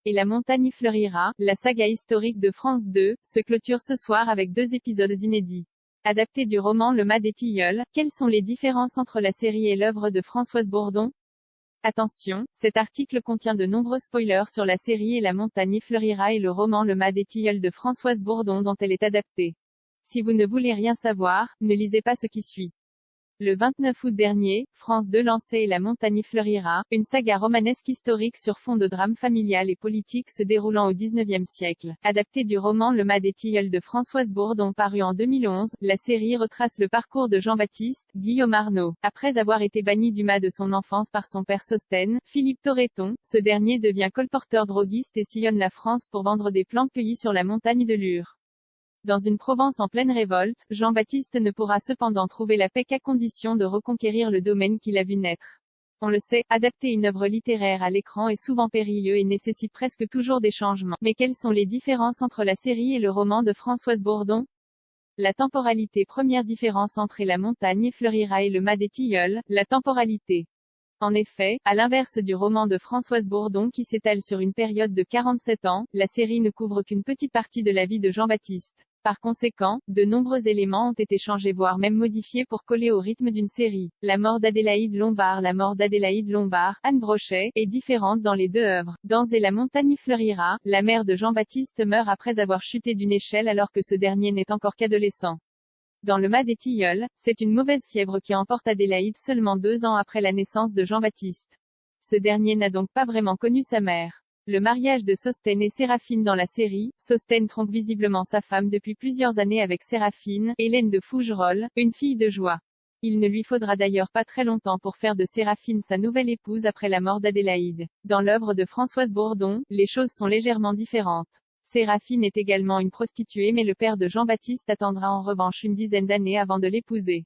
et la montagne fleurira, la saga historique de France 2, se clôture ce soir avec 2 épisodes inédits. Adapté du roman Le Mas des Tilleuls, quelles sont les différences entre la série et l'œuvre de Françoise Bourdon? Attention, cet article contient de nombreux spoilers sur la série et la montagne fleurira et le roman Le Mas des Tilleuls de Françoise Bourdon dont elle est adaptée. Si vous ne voulez rien savoir, ne lisez pas ce qui suit. Le 29 août dernier, France 2 lançait Et la montagne fleurira, une saga romanesque historique sur fond de drame familial et politique se déroulant au XIXe siècle. Adaptée du roman Le Mas des Tilleuls de Françoise Bourdon paru en 2011, la série retrace le parcours de Jean-Baptiste, Guillaume Arnaud. Après avoir été banni du Mas de son enfance par son père Sostène, Philippe Torreton, ce dernier devient colporteur droguiste et sillonne la France pour vendre des plantes cueillies sur la montagne de Lure. Dans une Provence en pleine révolte, Jean-Baptiste ne pourra cependant trouver la paix qu'à condition de reconquérir le domaine qu'il a vu naître. On le sait, adapter une œuvre littéraire à l'écran est souvent périlleux et nécessite presque toujours des changements. Mais quelles sont les différences entre la série et le roman de Françoise Bourdon? La temporalité. Première différence entre Et la montagne fleurira et Le Mas des Tilleuls, la temporalité. En effet, à l'inverse du roman de Françoise Bourdon qui s'étale sur une période de 47 ans, la série ne couvre qu'une petite partie de la vie de Jean-Baptiste. Par conséquent, de nombreux éléments ont été changés voire même modifiés pour coller au rythme d'une série. La mort d'Adélaïde Lombard Anne Brochet, est différente dans les deux œuvres. Dans Et la montagne fleurira, la mère de Jean-Baptiste meurt après avoir chuté d'une échelle alors que ce dernier n'est encore qu'adolescent. Dans Le Mas des Tilleuls, c'est une mauvaise fièvre qui emporte Adélaïde seulement 2 ans après la naissance de Jean-Baptiste. Ce dernier n'a donc pas vraiment connu sa mère. Le mariage de Sostène et Séraphine dans la série, Sostène trompe visiblement sa femme depuis plusieurs années avec Séraphine, Hélène de Fougerolles, une fille de joie. Il ne lui faudra d'ailleurs pas très longtemps pour faire de Séraphine sa nouvelle épouse après la mort d'Adélaïde. Dans l'œuvre de Françoise Bourdon, les choses sont légèrement différentes. Séraphine est également une prostituée mais le père de Jean-Baptiste attendra en revanche une dizaine d'années avant de l'épouser.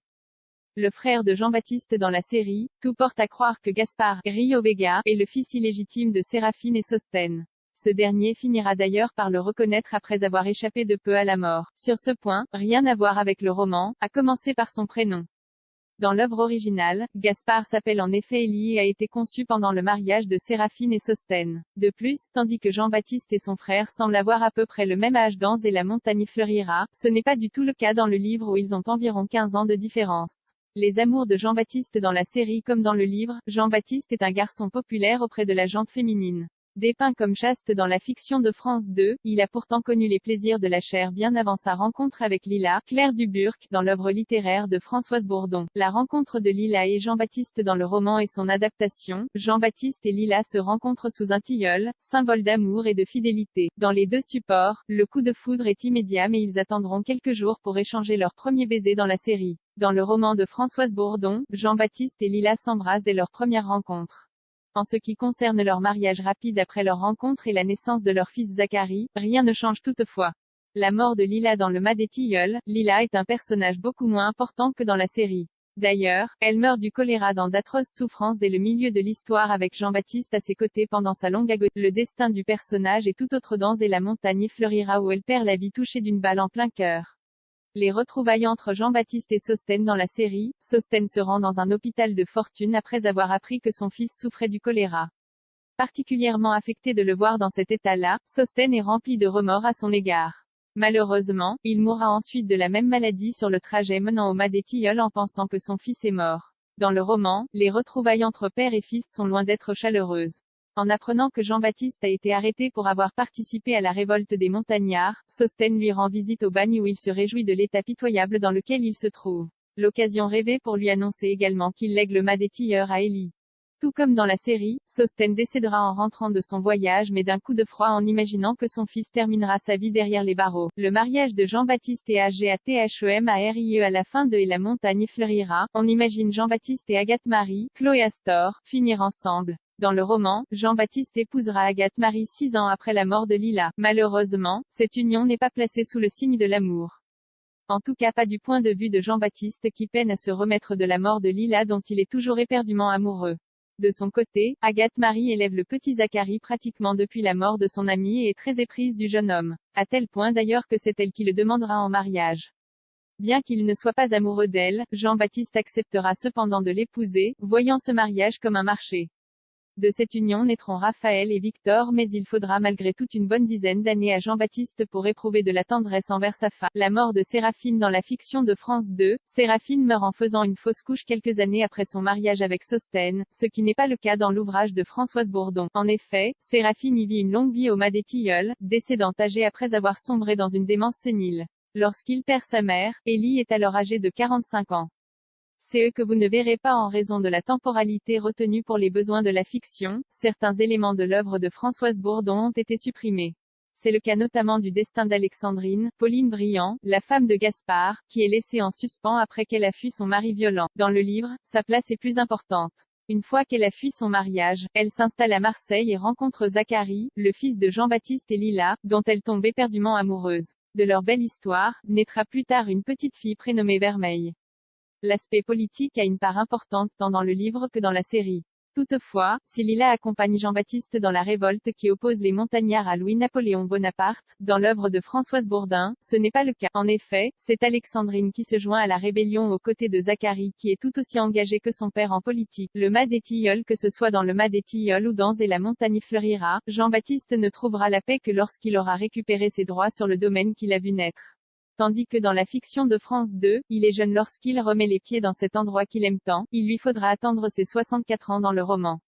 Le frère de Jean-Baptiste dans la série, tout porte à croire que Gaspard, Rio Vega, est le fils illégitime de Séraphine et Sostène. Ce dernier finira d'ailleurs par le reconnaître après avoir échappé de peu à la mort. Sur ce point, rien à voir avec le roman, à commencer par son prénom. Dans l'œuvre originale, Gaspard s'appelle en effet Élie et a été conçu pendant le mariage de Séraphine et Sostène. De plus, tandis que Jean-Baptiste et son frère semblent avoir à peu près le même âge dans Et la montagne fleurira, ce n'est pas du tout le cas dans le livre où ils ont environ 15 ans de différence. Les amours de Jean-Baptiste dans la série comme dans le livre, Jean-Baptiste est un garçon populaire auprès de la gente féminine. Dépeint comme chaste dans la fiction de France 2, il a pourtant connu les plaisirs de la chair bien avant sa rencontre avec Lila, Claire Duburc, dans l'œuvre littéraire de Françoise Bourdon. La rencontre de Lila et Jean-Baptiste dans le roman et son adaptation, Jean-Baptiste et Lila se rencontrent sous un tilleul, symbole d'amour et de fidélité. Dans les deux supports, le coup de foudre est immédiat mais ils attendront quelques jours pour échanger leur premier baiser dans la série. Dans le roman de Françoise Bourdon, Jean-Baptiste et Lila s'embrassent dès leur première rencontre. En ce qui concerne leur mariage rapide après leur rencontre et la naissance de leur fils Zacharie, rien ne change toutefois. La mort de Lila dans Le Mas des Tilleuls, Lila est un personnage beaucoup moins important que dans la série. D'ailleurs, elle meurt du choléra dans d'atroces souffrances dès le milieu de l'histoire avec Jean-Baptiste à ses côtés pendant sa longue agonie. Le destin du personnage est tout autre dans Et la montagne fleurira où elle perd la vie touchée d'une balle en plein cœur. Les retrouvailles entre Jean-Baptiste et Sostène dans la série, Sostène se rend dans un hôpital de fortune après avoir appris que son fils souffrait du choléra. Particulièrement affecté de le voir dans cet état-là, Sostène est rempli de remords à son égard. Malheureusement, il mourra ensuite de la même maladie sur le trajet menant au Mas des Tilleuls en pensant que son fils est mort. Dans le roman, les retrouvailles entre père et fils sont loin d'être chaleureuses. En apprenant que Jean-Baptiste a été arrêté pour avoir participé à la révolte des montagnards, Sostène lui rend visite au bagne où il se réjouit de l'état pitoyable dans lequel il se trouve. L'occasion rêvée pour lui annoncer également qu'il lègue le Mas des Tilleuls à Élie. Tout comme dans la série, Sostène décédera en rentrant de son voyage mais d'un coup de froid en imaginant que son fils terminera sa vie derrière les barreaux. Le mariage de Jean-Baptiste et Agathe-Marie à la fin de Et la montagne fleurira, on imagine Jean-Baptiste et Agathe-Marie, Chloé Astor, finir ensemble. Dans le roman, Jean-Baptiste épousera Agathe-Marie 6 ans après la mort de Lila. Malheureusement, cette union n'est pas placée sous le signe de l'amour. En tout cas pas du point de vue de Jean-Baptiste qui peine à se remettre de la mort de Lila dont il est toujours éperdument amoureux. De son côté, Agathe-Marie élève le petit Zacharie pratiquement depuis la mort de son ami et est très éprise du jeune homme. À tel point d'ailleurs que c'est elle qui le demandera en mariage. Bien qu'il ne soit pas amoureux d'elle, Jean-Baptiste acceptera cependant de l'épouser, voyant ce mariage comme un marché. De cette union naîtront Raphaël et Victor, mais il faudra malgré tout une bonne dizaine d'années à Jean-Baptiste pour éprouver de la tendresse envers sa femme. La mort de Séraphine dans la fiction de France 2, Séraphine meurt en faisant une fausse couche quelques années après son mariage avec Sostène, ce qui n'est pas le cas dans l'ouvrage de Françoise Bourdon. En effet, Séraphine y vit une longue vie au mas des Tilleuls, décédant âgée après avoir sombré dans une démence sénile. Lorsqu'il perd sa mère, Élie est alors âgée de 45 ans. C'est eux que vous ne verrez pas en raison de la temporalité retenue pour les besoins de la fiction, certains éléments de l'œuvre de Françoise Bourdon ont été supprimés. C'est le cas notamment du destin d'Alexandrine, Pauline Briand, la femme de Gaspard, qui est laissée en suspens après qu'elle a fui son mari violent. Dans le livre, sa place est plus importante. Une fois qu'elle a fui son mariage, elle s'installe à Marseille et rencontre Zacharie, le fils de Jean-Baptiste et Lila, dont elle tombe éperdument amoureuse. De leur belle histoire, naîtra plus tard une petite fille prénommée Vermeille. L'aspect politique a une part importante tant dans le livre que dans la série. Toutefois, si Lila accompagne Jean-Baptiste dans la révolte qui oppose les montagnards à Louis-Napoléon Bonaparte, dans l'œuvre de Françoise Bourdin, ce n'est pas le cas. En effet, c'est Alexandrine qui se joint à la rébellion aux côtés de Zacharie qui est tout aussi engagé que son père en politique. Le mas des Tilleuls, que ce soit dans le mas des Tilleuls ou dans Et la montagne fleurira, Jean-Baptiste ne trouvera la paix que lorsqu'il aura récupéré ses droits sur le domaine qu'il a vu naître. Tandis que dans la fiction de France 2, il est jeune lorsqu'il remet les pieds dans cet endroit qu'il aime tant, il lui faudra attendre ses 64 ans dans le roman.